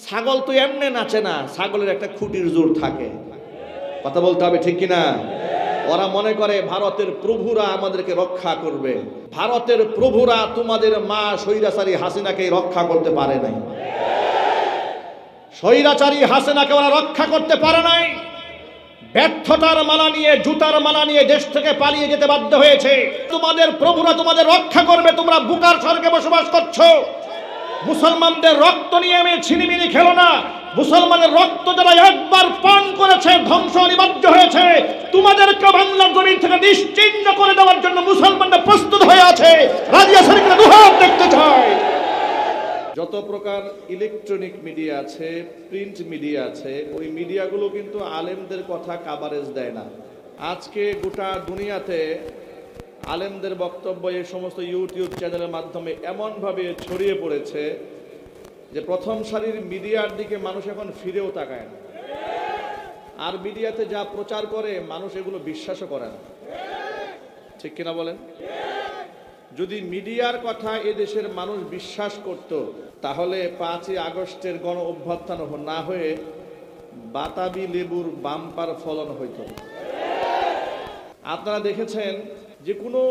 ছাগল তো এমনি নাচে না, ছাগলের একটা খুঁটির জোর থাকে। কথা বলতে হবে ঠিক কিনা? ওরা মনে করে ভারতের প্রভুরা আমাদেরকে রক্ষা করবে। ভারতের প্রভুরা তোমাদের মা স্বৈরাচারী হাসিনাকে রক্ষা করতে পারে নাই। স্বৈরাচারী হাসিনাকে ওরা রক্ষা করতে পারে নাই। ব্যর্থতার মালা নিয়ে, জুতার মালা নিয়ে দেশ থেকে পালিয়ে যেতে বাধ্য হয়েছে। তোমাদের প্রভুরা তোমাদের রক্ষা করবে, তোমরা বুকার স্বর্গে বসবাস করছো। মুসলমানদের রক্ত নিয়ে আমি ছিনিমিনি খেলো না। মুসলমানের রক্ত যারা একবার পান করেছে ধ্বংস অনিবার্য হয়েছে। তোমাদেরকে বাংলার জমিন থেকে নিশ্চিহ্ন করে দেওয়ার জন্য মুসলমানরা প্রস্তুত হয়ে আছে। রাজিয়া শরীফের দুহাত দেখতে চায়। যত প্রকার ইলেকট্রনিক মিডিয়া আছে, প্রিন্ট মিডিয়া আছে, ওই মিডিয়াগুলো কিন্তু আলেমদের কথা কাভারেজ দেয় না। আজকে গোটা দুনিয়াতে আলেমদের বক্তব্য এই সমস্ত ইউটিউব চ্যানেলের মাধ্যমে এমনভাবে ছড়িয়ে পড়েছে যে প্রথম সারির মিডিয়ার দিকে মানুষ এখন ফিরেও তাকায় না। আর মিডিয়াতে যা প্রচার করে মানুষ এগুলো বিশ্বাসও করে না। ঠিক কিনা বলেন? যদি মিডিয়ার কথা এদেশের মানুষ বিশ্বাস করত, তাহলে 5ই আগস্টের গণ অভ্যুত্থান না হয়ে বাতাবি লেবুর বাম্পার ফলন হইত। আপনারা দেখেছেন যে কোনো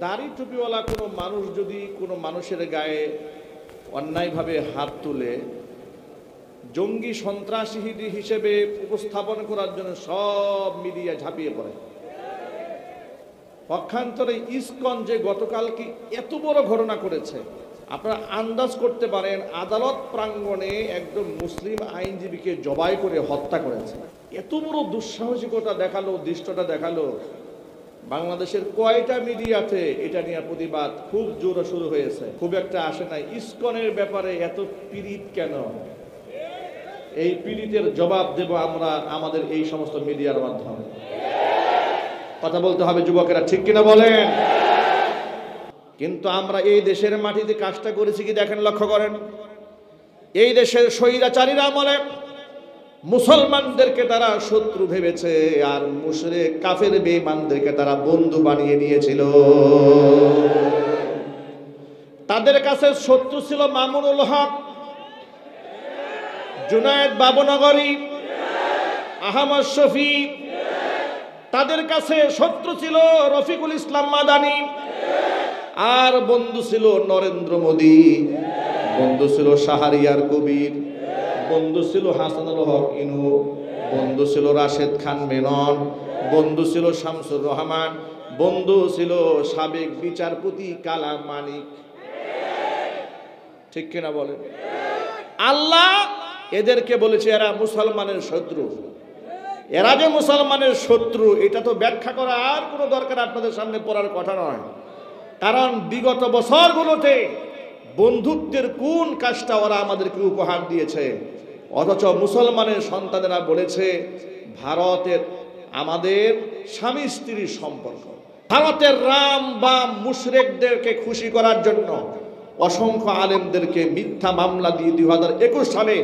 দাড়ি টুপিওয়ালা কোনো মানুষ যদি কোনো মানুষের গায়ে অন্যায়ভাবে হাত তুলে জঙ্গি সন্ত্রাসী হিসেবে উপস্থাপন করার জন্য সব মিডিয়া ঝাঁপিয়ে পড়ে। পক্ষান্তরে ইসকন যে গতকালকে এত বড় ঘটনা করেছে, আপনারা আন্দাজ করতে পারেন আদালত প্রাঙ্গণে একদম মুসলিম আইনজীবীকে জবাই করে হত্যা করেছে। এত বড় দুঃসাহসিকতা দেখালো, দৃষ্টটা দেখালো। বাংলাদেশের কয়টা মিডিয়াতে এটা নিয়ে প্রতিবাদ খুব জোরে শুরু হয়েছে, খুব একটা আসে নাই। ইসকনের ব্যাপারে এত পীড়িত কেন? এই পীড়িতের জবাব দেব আমরা আমাদের এই সমস্ত মিডিয়ার মাধ্যমে। কথা বলতে হবে যুবকেরা, ঠিক কিনা বলেন? কিন্তু আমরা এই দেশের মাটিতে কাজটা করেছি কি দেখেন, লক্ষ্য করেন। এই দেশের স্বৈরাচারীরা আমলে মুসলমানদেরকে তারা শত্রু ভেবেছে, আর মুশরিক কাফের বেঈমানদেরকে তারা বন্ধু বানিয়ে নিয়েছিল। তাদের কাছে শত্রু ছিল মামুনুল হক, জুনায়েদ বাবুনগরী, আহমদ শফি। তাদের কাছে শত্রু ছিল রফিকুল ইসলাম মাদানী, আর বন্ধু ছিল নরেন্দ্র মোদী, বন্ধু ছিল শাহরিয়ার কবির, বন্ধু ছিল হাসানুল হক ইনু, বন্ধু ছিল রাশেদ খান মেনন, বন্ধু ছিল শামসুর রহমান, বন্ধু ছিল সাবেক বিচারপতি কালাম মানিক। ঠিক কিনা বলেন? আল্লাহ এদেরকে বলেছে এরা মুসলমানের শত্রু। এরা যে মুসলমানের শত্রু এটা তো ব্যাখ্যা করা আর কোনো দরকার আপনাদের সামনে পড়ার কথা নয়। কারণ বিগত বছরগুলোতে বন্ধুত্বের কোন কাজটা ওরা আমাদেরকে উপহার দিয়েছে, অথচ মুসলমানের সন্তানেরা বলেছে ভারতের আমাদের স্বামী স্ত্রীর সম্পর্ক। ভারতের রাম বা মুশরিকদেরকে খুশি করার জন্য অসংখ্য আলেমদেরকে মিথ্যা মামলা দিয়ে 2021 সালে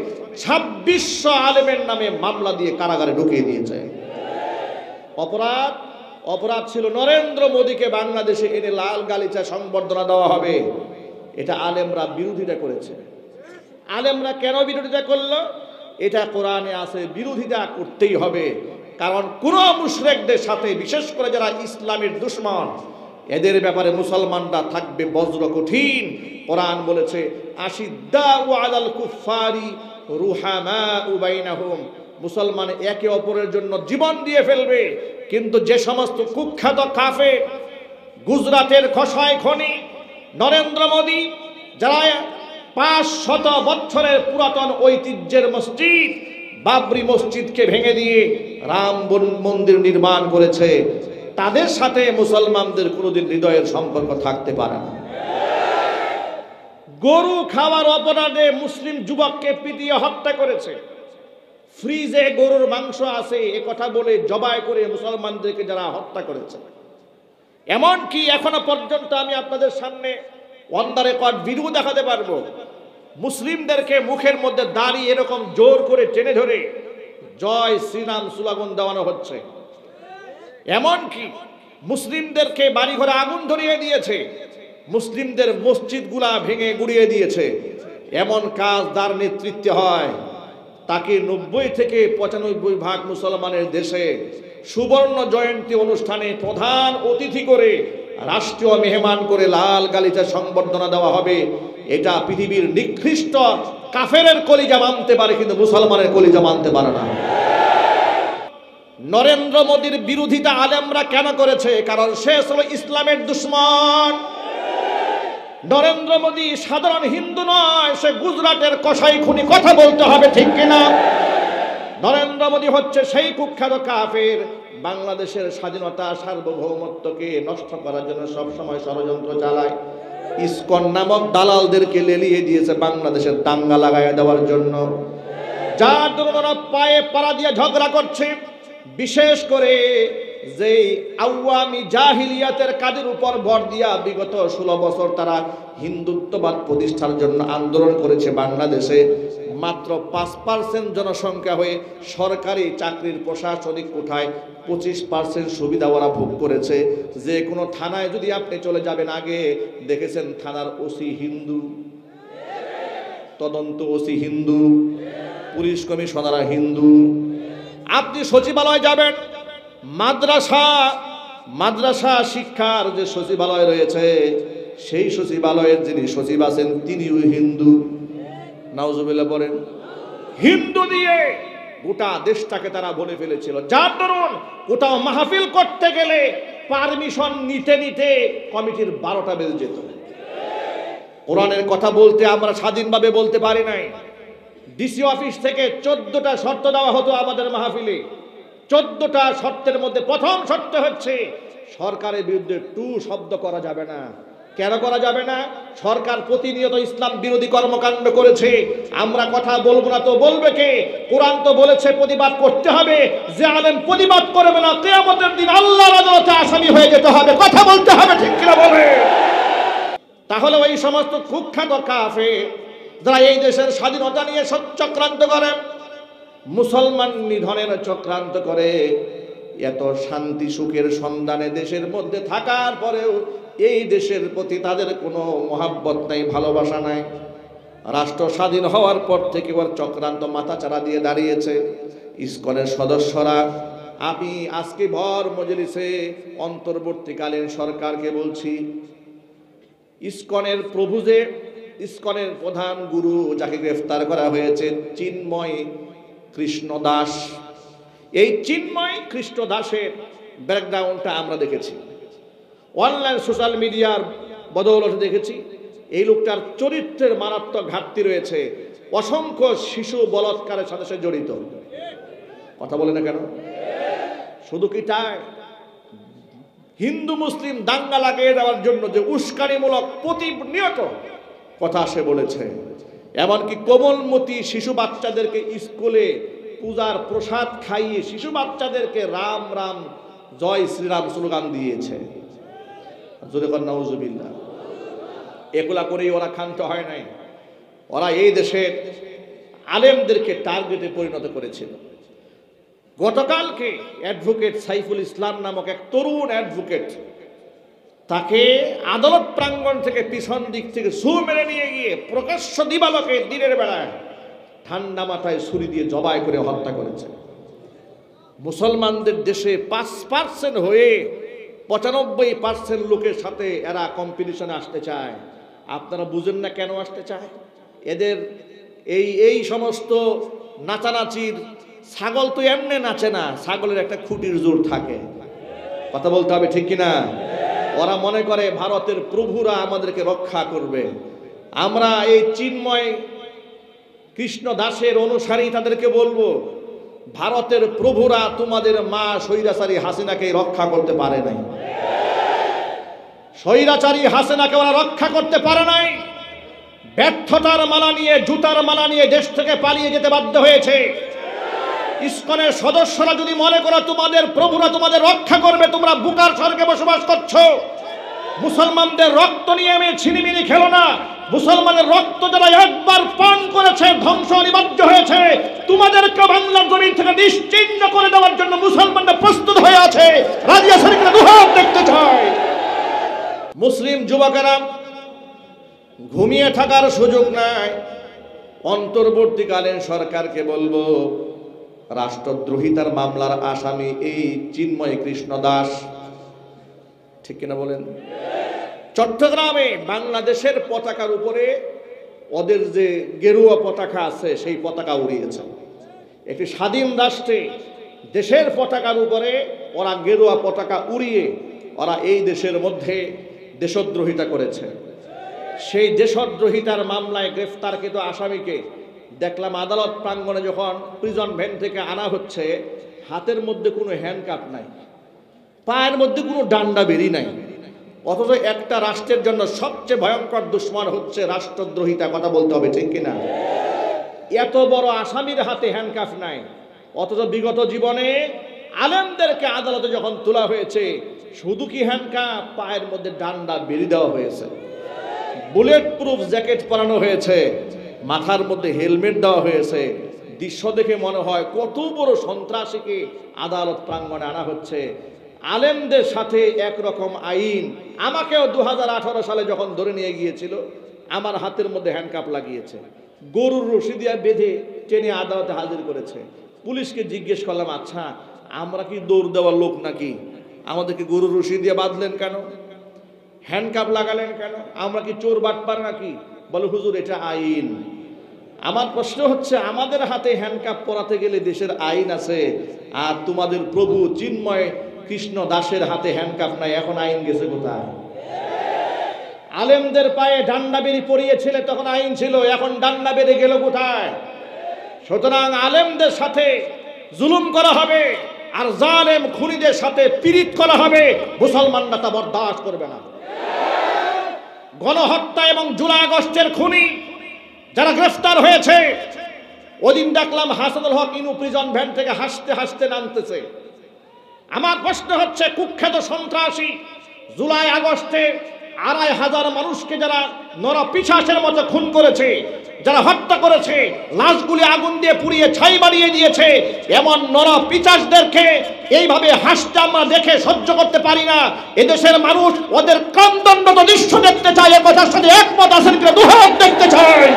2600 আলেমের নামে মামলা দিয়ে কারাগারে ঢুকিয়ে দিয়েছে। অপরাধ ছিল নরেন্দ্র মোদীকে বাংলাদেশে এনে লাল গালিচা সংবর্ধনা দেওয়া হবে। এটা আলেমরা বিরোধিতা করেছে। আলেমরা কেন বিরোধিতা করলো? এটা কোরআনে আছে, বিরোধিতা করতেই হবে। কারণ কোন মুশরিকদের সাথে, বিশেষ করে যারা ইসলামের দুশমন, এদের ব্যাপারে মুসলমানরা থাকবে বজ্র কঠিন। কোরআন বলেছে আশিদ্দাউ আলাল কুফারি রুহামাউ বাইনাহুম, মুসলমান একে অপরের জন্য জীবন দিয়ে ফেলবে। কিন্তু যে সমস্ত কুখ্যাত কাফের, গুজরাটের খসাই খনি, নরেন্দ্র মোদী, যারা 500 বছরের পুরাতন ঐতিহ্যের মসজিদ বাবরি মসজিদকে ভেঙে দিয়ে রাম মন্দির নির্মাণ করেছে, তাদের সাথে মুসলমানদের কোনোদিন হৃদয়ের সম্পর্ক থাকতে পারে না। গরু খাওয়ার অপরাধে মুসলিম যুবককে পিটিয়ে হত্যা করেছে। ফ্রিজে গরুর মাংস আছে এ কথা বলে জবাই করে মুসলমানদেরকে যারা হত্যা করেছে। এমনকি এখনো পর্যন্ত আমি আপনাদের সামনে অন দ্য রেকর্ড ভিডিও দেখাতে পারবো, মুসলিমদেরকে মুখের মধ্যে দাড়ি এরকম জোর করে টেনে ধরে জয় শ্রীরাম স্লোগান দেওয়ানো হচ্ছে। এমনকি মুসলিমদেরকে বাড়িঘরে আগুন ধরিয়ে দিয়েছে, মুসলিমদের মসজিদগুলা ভেঙে গুড়িয়ে দিয়েছে। এমন কাজ যার নেতৃত্বে হয় তাকে 90 থেকে 95% মুসলমানের দেশে সুবর্ণ জয়ন্তী অনুষ্ঠানে প্রধান অতিথি করে রাষ্ট্রীয় মেহমান করে লাল গালিচা সংবর্ধনা দেওয়া হবে। এটা পৃথিবীর নিকৃষ্ট কাফেরের কলিজা মানতে পারে, কিন্তু মুসলমানের কলিজা মানতে পারে না। নরেন্দ্র মোদীর বিরোধিতা আলেমরা কেন করেছে? কারণ সে হলো ইসলামের দুশমন। নরেন্দ্র মোদী সাধারণ হিন্দু নয়, সে গুজরাটের কসাই খুনি, কথা বলতে হবে ঠিক কিনা? নরেন্দ্র মোদী হচ্ছে সেই কুখ্যাত কাফের, বাংলাদেশের স্বাধীনতা সার্বভৌমত্বকে নষ্ট করার জন্য সবসময় ষড়যন্ত্র চালায়। ইসকন নামক দালালদেরকে লেলিয়ে দিয়েছে বাংলাদেশের দাঙ্গা লাগাইয়া দেওয়ার জন্য, যার জন্য পায়ে পাড়া দিয়ে ঝগড়া করছে। বিশেষ করে যেই আওয়ামী জাহিলিয়াতের কাজের উপর ভর দিয়া বিগত 16 বছর তারা হিন্দুত্ববাদ প্রতিষ্ঠার জন্য আন্দোলন করেছে বাংলাদেশে, মাত্র 5% জনসংখ্যা হয়ে সরকারি চাকরির প্রশাসনিক কোঠায় 25% সুবিধা ওরা ভোগ করেছে। যে কোনো থানায় যদি আপনি চলে যাবেন, আগে দেখেছেন থানার ওসি হিন্দু, তদন্ত ওসি হিন্দু, পুলিশ কমিশনাররা হিন্দু। আপনি সচিবালয় যাবেন, মাদ্রাসা শিক্ষার যে সচিবালয় রয়েছে, সেই সচিবালয়ের যিনি সচিব আছেন তিনিও হিন্দু। নাউজুবিল্লাহ বলেন। হিন্দু দিয়ে গোটা দেশটাকে তারা বলে ফেলেছিল, যার দরুন কোথাও মাহফিল করতে গেলে পারমিশন নিতে নিতে কমিটির 12টা বেজে যেত। কোরআনের কথা বলতে আমরা স্বাধীনভাবে বলতে পারি নাই। ডিসি অফিস থেকে 14টা শর্ত দেওয়া হতো আমাদের মাহফিলে। 14টা শর্তের মধ্যে প্রথম শর্ত হচ্ছে সরকারের বিরুদ্ধে টু শব্দ করা যাবে না। কেন করা যাবে না? সরকার প্রতিনিয়ত ইসলাম বিরোধী কর্মকাণ্ড করেছে, আমরা কথা বলবো না তো বলবে কে? কোরআন তো বলেছে প্রতিবাদ করতে হবে। যে আলেম প্রতিবাদ করবে না, কিয়ামতের দিন আল্লাহর আদালতে আসামি হয়ে যেতে হবে। কথা বলতে হবে ঠিক কিনা বলে? তাহলে ওই সমস্ত কুখ্যাত কাফের যারা এই দেশের স্বাধীনতা নিয়ে চক্রান্ত করে, মুসলমান নিধনের চক্রান্ত করে, এত শান্তি সুখের সন্ধানে দেশের মধ্যে থাকার পরেও এই দেশের প্রতি তাদের কোনো মহাব্বত নাই, ভালোবাসা নাই। রাষ্ট্র স্বাধীন হওয়ার পর থেকে ওর চক্রান্ত মাথাচাড়া দিয়ে দাঁড়িয়েছে। ইসকনের সদস্যরা, আমি আজকে ভর মজলিসে অন্তর্বর্তীকালীন সরকারকে বলছি, ইসকনের প্রভু যে ইসকনের প্রধান গুরু যাকে গ্রেফতার করা হয়েছে, চিন্ময় কৃষ্ণ দাস, এই চিন্ময় কৃষ্ণ দাসের ব্যাকগ্রাউন্ডটা আমরা দেখেছি, অনলাইন সোশ্যাল মিডিয়ার বদৌলতে দেখেছি। এই লোকটার চরিত্রের মারাত্মক ঘাটতি রয়েছে, অসংখ্য শিশু বলাৎকারের সাথে সে জড়িত। কথা বলে না কেন? শুধু কি তাই, হিন্দু মুসলিম দাঙ্গা লাগিয়ে দেওয়ার জন্য যে উস্কানিমূলক প্রতিনিয়ত কথা সে বলেছে, এমনকি কোমলমতি শিশু বাচ্চাদেরকে স্কুলে পূজার প্রসাদ খাইয়ে শিশু বাচ্চাদেরকে রাম রাম জয় শ্রীরাম স্লোগান দিয়েছে। জোরে কর নাউজুবিল্লাহ। এগুলা করেই ওরা ক্ষান্ত হয় নাই, ওরা এই দেশের আলেমদেরকে টার্গেটে পরিণত করেছিল। গতকালকে অ্যাডভোকেট সাইফুল ইসলাম নামক এক তরুণ অ্যাডভোকেট, তাকে আদালত প্রাঙ্গণ থেকে পিছন দিক থেকে ছু মেরে নিয়ে গিয়ে প্রকাশ্য দিবালোকে দিনের বেলায় ঠান্ডা মাথায় ছুরি দিয়ে জবাই করে হত্যা করেছে। মুসলমানদের দেশে 5% হয়ে 95% লোকের সাথে এরা কম্পিটিশনে আসতে চায়। আপনারা বুঝেন না কেন আসতে চায়? এদের এই সমস্ত নাচানাচির, ছাগল তো এমনি নাচে না, ছাগলের একটা খুঁটির জোর থাকে। কথা বলতে হবে ঠিক কিনা? ওরা মনে করে ভারতের প্রভুরা আমাদেরকে রক্ষা করবে। আমরা এই চিন্ময় কৃষ্ণ দাসের অনুসারী তাদেরকে বলবো, ভারতের প্রভুরা তোমাদের মা স্বৈরাচারী হাসিনাকে রক্ষা করতে পারে নাই। স্বৈরাচারী হাসিনাকে ওরা রক্ষা করতে পারে নাই। ব্যর্থতার মালা নিয়ে, জুতার মালা নিয়ে দেশ থেকে পালিয়ে যেতে বাধ্য হয়েছে। ইসকনের সদস্যরা যদি মনে করো তোমাদের প্রভুরা তোমাদের রক্ষা করবে, তোমরা বুকার স্বর্গে বসবাস করছো। মুসলমানদের রক্ত নিয়ে আমি ছিনিমিনি খেলো না। মুসলমানের রক্ত যারা একবার পান করেছে ধ্বংস অনিবার্য হয়েছে। তোমাদেরকে বাংলার জমিন থেকে নিশ্চিহ্ন করে দেওয়ার জন্য মুসলমানরা প্রস্তুত হয়ে আছে। রাজিয়া শরীফের দুহাত দেখতে চায়। মুসলিম যুবকেরা ঘুমিয়ে থাকার সুযোগ নাই, অন্তর্বর্তীকালীন সরকারকে বলবো, রাষ্ট্রদ্রোহিতার মামলার আসামি এই চিন্ময় কৃষ্ণ দাস, ঠিক কিনা বলেন, চট্টগ্রামে বাংলাদেশের পতাকার উপরে ওদের যে গেরুয়া পতাকা আছে সেই পতাকা উড়িয়েছে। একটি স্বাধীন রাষ্ট্রে দেশের পতাকার উপরে ওরা গেরুয়া পতাকা উড়িয়ে ওরা এই দেশের মধ্যে দেশদ্রোহিতা করেছে। সেই দেশদ্রোহিতার মামলায় গ্রেফতারকৃত আসামিকে দেখলাম আদালত প্রাঙ্গণে যখন প্রিজন ভ্যান থেকে আনা হচ্ছে, হাতের মধ্যে কোনো হ্যান্ডকাপ নাই, পায়ের মধ্যে কোনো ডান্ডা বেরি নাই, অথচ একটা রাষ্ট্রের জন্য সবচেয়ে ভয়ঙ্কর দুশ্মন হচ্ছে রাষ্ট্রদ্রোহিতা। কথা বলতে হবে, ঠিক কিনা? এত বড় আসামির হাতে হ্যান্ডকাফ নাই, অথচ বিগত জীবনে আলেমদেরকে আদালতে যখন তোলা হয়েছে, শুধু কি হ্যান্ডকাফ, পায়ের মধ্যে ডান্ডা বেরি দেওয়া হয়েছে, বুলেট প্রুফ জ্যাকেট পরানো হয়েছে, মাথার মধ্যে হেলমেট দেওয়া হয়েছে। দৃশ্য দেখে মনে হয় কত বড় সন্ত্রাসীকে আদালত প্রাঙ্গণে আনা হচ্ছে। আলেমদের সাথে একরকম আইন। আমাকেও 2018 সালে যখন ধরে নিয়ে গিয়েছিল, আমার হাতের মধ্যে হ্যান্ডকাপ লাগিয়েছে, গরুর রশি দিয়ে বেঁধে টেনে আদালতে হাজির করেছে। পুলিশকে জিজ্ঞেস করলাম, আচ্ছা আমরা কি দৌড় দেওয়ার লোক নাকি? আমাদেরকে গরুর রশি দিয়ে বাঁধলেন কেন? হ্যান্ডকাপ লাগালেন কেন? আমরা কি চোর বাটপার নাকি? বলে হুজুর এটা আইন। আমার প্রশ্ন হচ্ছে, আমাদের হাতে হ্যান্ডকাপ পরাতে গেলে দেশের আইন আছে, আর তোমাদের প্রভু চিন্ময় কৃষ্ণ দাসের হাতে হ্যান্ডকাপ নাই, এখন আইন গেছে কোথায়? আলেমদের পায়ে ডান্ডা বেরি পরিয়েছিলে তখন আইন ছিল, এখন ডান্ডা বেরি গেল কোথায়? সুতরাং আলেমদের সাথে জুলুম করা হবে, আর জালেম খুনিদের সাথে পীড়িত করা হবে। মুসলমানরা তা বরদাস্ত করবে না। গণহত্যা এবং জুলাই আগস্টের খুনি যারা গ্রেফতার হয়েছে, ওদিন দেখলাম হাসানুল হক ইনু প্রিজন ভ্যান থেকে হাসতে হাসতে নামতেছে। আমার প্রশ্ন হচ্ছে, কুখ্যাত সন্ত্রাসী জুলাই আগস্টে ২৫০০ মানুষকে যারা নরপিশাচের মতো খুন করেছে, যারা হত্যা করেছে, লাশগুলি আগুন দিয়ে পুড়িয়ে ছাই বানিয়ে দিয়েছে, এমন নরপিশাচদেরকে এইভাবে হাসতে আমরা দেখে সহ্য করতে পারি না। এদেশের মানুষ ওদের কামদণ্ডত দৃশ্য দেখতে চায়, এ কথার সাথে একমত আছেন কিনা দু হাত দেখতে চায়।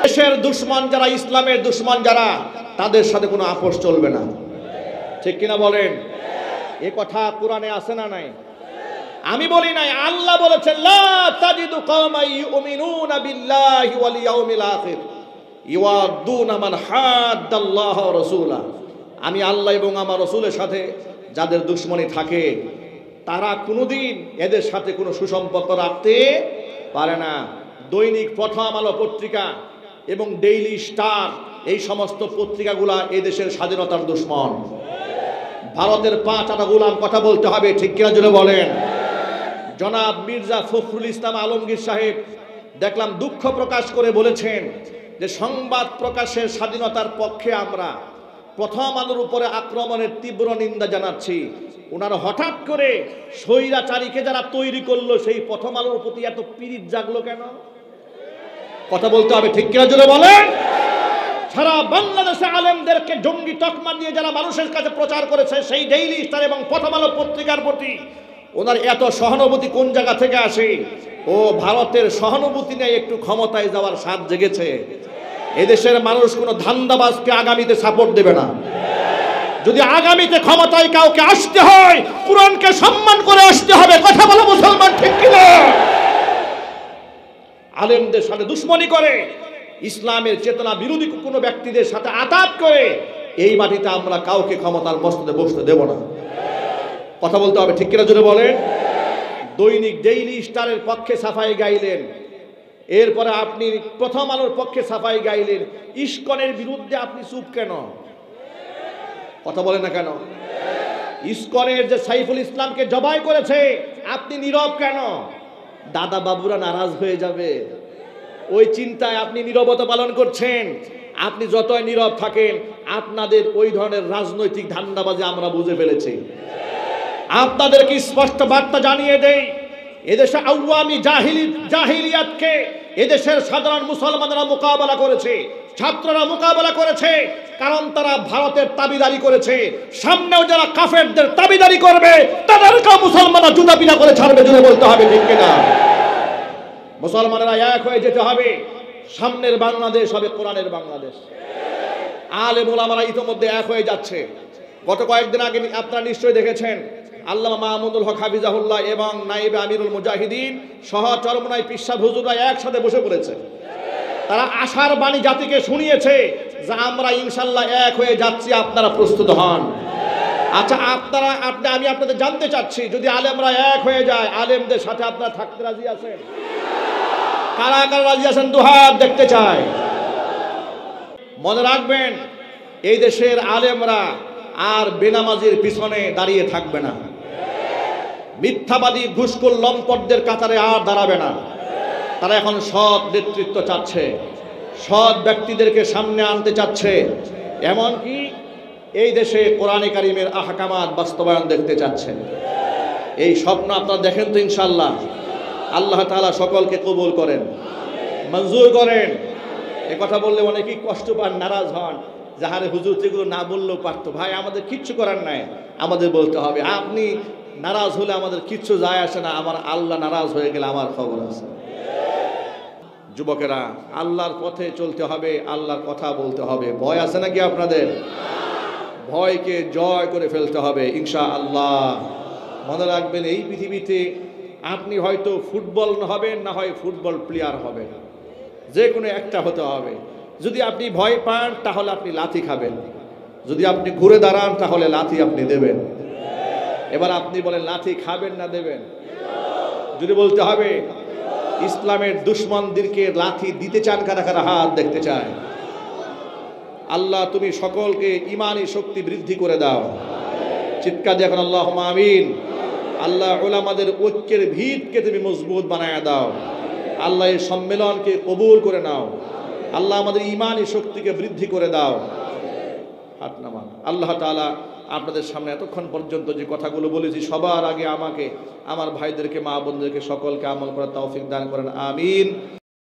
দেশের দুশ্মন যারা, ইসলামের দুশ্মন যারা, তাদের সাথে কোনো আপোষ চলবে না, ঠিক কিনা বলেন? এ কথা কোরআনে আছে না নাই? আমি বলি নাই, আল্লাহ বলেছেন, লা তাজিদু কওমান ইউমিনুনা বিল্লাহি ওয়াল ইয়াউমিল আখির ইওয়াদুনা মান হাদ্দাল্লাহ ওয়া রাসূলা। আমি আল্লাহ এবং আমার রাসূলের সাথে যাদের দুশমনী থাকে, তারা কোনোদিন এদের সাথে কোনো সুসম্পর্ক রাখতে পারে না। দৈনিক প্রথম আলো পত্রিকা এবং ডেইলি স্টার, এই সমস্ত পত্রিকাগুলা এদেশের স্বাধীনতার দুশমন। ভারতের 5 গোলাম, কথা বলতে হবে, ঠিক কিনা জোরে বলেন। জনাব মির্জা ফখরুল ইসলাম আলমগীর সাহেব দেখলাম দুঃখ প্রকাশ করে বলেছেন যে সংবাদ প্রকাশের স্বাধীনতার পক্ষে আমরা, প্রথম আলোর উপরে আক্রমণের তীব্র নিন্দা জানাচ্ছি। ওনারা হঠাৎ করে স্বৈরাচারীকে যারা তৈরি করলো, সেই প্রথম আলোর প্রতি এত পীড়িত জাগলো কেন? কথা বলতে হবে, ঠিক কিনা জোরে বলেন। সারা বাংলাদেশে আলেমদেরকে জঙ্গি তকমা দিয়ে যারা মানুষের কাছে প্রচার করেছে, সেই ডেইলি স্টার এবং প্রথম আলো পত্রিকার প্রতি ওনার এত সহানুভূতি কোন জায়গা থেকে আসে? ও ভারতের সহানুভূতি নেই, একটু ক্ষমতায় যাওয়ার স্বাদ জেগেছে। এদেশের মানুষ কোনো ধান্দাবাজকে আগামীতে সাপোর্ট দেবে না। যদি আগামীতে ক্ষমতায় কাউকে আসতে হয়, কোরআনকে সম্মান করে আসতে হবে। কথা বলো মুসলমান, ঠিক কিনা? আলেমদের সাথে দুশ্মনী করে, ইসলামের চেতনা বিরোধী কোনো ব্যক্তিদের সাথে আঘাত করে, এই মাটিতে আমরা কাউকে ক্ষমতার মস্তদে বসতে দেব না। কথা বলতে হবে, ঠিক কিনা জোরে বলেন। দৈনিক ডেইলি স্টারের পক্ষে সাফাই গাইলেন, এরপরে আপনি প্রথম আলোর পক্ষে সাফাই গাইলেন, ইসকনের বিরুদ্ধে আপনি চুপ কেন? কথা বলেন না কেন? ইসকনের যে সাইফুল ইসলামকে জবাই করেছে, আপনি নীরব কেন? দাদা বাবুরা নারাজ হয়ে যাবে, ওই চিন্তায় আপনি নীরবতা পালন করছেন। আপনি যতই নীরব থাকেন, আপনাদের ওই ধরনের রাজনৈতিক ধান্দাবাজি আমরা বুঝে ফেলেছি। আপনাদেরকে স্পষ্ট বার্তা জানিয়ে দেই, এদেশে আওয়ামী জাহিলিয়াতকে এদেশের সাধারণ মুসলমানরা মোকাবেলা করেছে, ছাত্ররা মোকাবেলা করেছে, কারণ তারা ভারতের দাবিদারি করেছে। সামনেও যারা কাফেরদের দাবিদারি করবে, তাদেরকেও মুসলমানরা জুতা পিটা করে ছাড়বে, জুড়ে বলতে হবে, ঠিক কিনা? মুসলমানেরা এক হয়ে যেতে হবে। সামনের বাংলাদেশ হবে কোরআনের বাংলাদেশ। আলেম ওলামারা ইতোমধ্যে এক হয়ে যাচ্ছে। গত কয়েকদিন আগে আপনারা নিশ্চয়ই দেখেছেন, আল্লামা মাহমুদুল হক হাফিজাহুল্লাহ এবং নায়েবে আমিরুল মুজাহিদিন সহ চরমনাই পিসা হুজুররা একসাথে বসে পড়েছে। তারা আশার বাণী জাতিকে শুনিয়েছে যে আমরা ইনশাল্লাহ এক হয়ে যাচ্ছি, আপনারা প্রস্তুত হন। আচ্ছা, আমি আপনাদের জানতে চাচ্ছি, যদি আলেমরা এক হয়ে যায়, আলেমদের সাথে আপনারা থাকতে রাজি আছেন? কারা কারা রাজি আছেন দুহাত দেখতে চাই। মনে রাখবেন, এই দেশের আলেমরা আর বেনামাজির পিছনে দাঁড়িয়ে থাকবে না, মিথ্যাবাদী ঘুষখোর লম্পটদের কাতারে আর দাঁড়াবে না। তারা এখন সৎ নেতৃত্ব চাচ্ছে, সৎ ব্যক্তিদেরকে সামনে আনতে চাচ্ছে, এমনকি এই দেশে কোরআনে কারিমের আহকামাত বাস্তবায়ন দেখতে চাচ্ছেন। এই স্বপ্ন আপনারা দেখেন তো ইনশাআল্লাহ। আল্লাহ তাআলা সকলকে কবুল করেন, মঞ্জুর করেন। এ কথা বললে অনেকেই কষ্ট পান, নারাজ হন, যাহারে হুজুর যেগুলো না বললেও পারতো। ভাই, আমাদের কিচ্ছু করার নাই, আমাদের বলতে হবে। আপনি নারাজ হলে আমাদের কিচ্ছু যায় আসে না, আমার আল্লাহ নারাজ হয়ে গেলে আমার খবর আছে। যুবকেরা, আল্লাহর পথে চলতে হবে, আল্লাহর কথা বলতে হবে। ভয় আছে নাকি আপনাদের? ভয়কে জয় করে ফেলতে হবে ইনশাআল্লাহ। মনে রাখবেন, এই পৃথিবীতে আপনি হয়তো ফুটবল হবেন, না হয় ফুটবল প্লেয়ার হবেন, যে কোনো একটা হতে হবে। যদি আপনি ভয় পান তাহলে আপনি লাথি খাবেন, যদি আপনি ঘুরে দাঁড়ান তাহলে লাথি আপনি দেবেন। এবার আপনি বলেন, লাথি খাবেন না দেবেন? যদি বলতে হবে, ইসলামের দুশ্মনদেরকে লাথি দিতে চান কারা কারা? হাত দেখতে চায়। আল্লাহ তুমি সকলকে ইমানি শক্তি বৃদ্ধি করে দাও। চিৎকার দিয়ে এখন আল্লাহুম্মা আমিন। আল্লাহ উলামাদের ঐক্যের ভিতকে তুমি মজবুত বানায়া দাও। আল্লাহ এই সম্মেলনকে কবুল করে নাও। আল্লাহ আমাদের ইমানি শক্তিকে বৃদ্ধি করে দাও। হাত নামান। আল্লাহ তাআলা আপনাদের সামনে এতক্ষণ পর্যন্ত যে কথাগুলো বলেছি, সবার আগে আমাকে, আমার ভাইদেরকে, মা বোনদেরকে সকলকে আমল করার তৌফিক দান করেন, আমিন।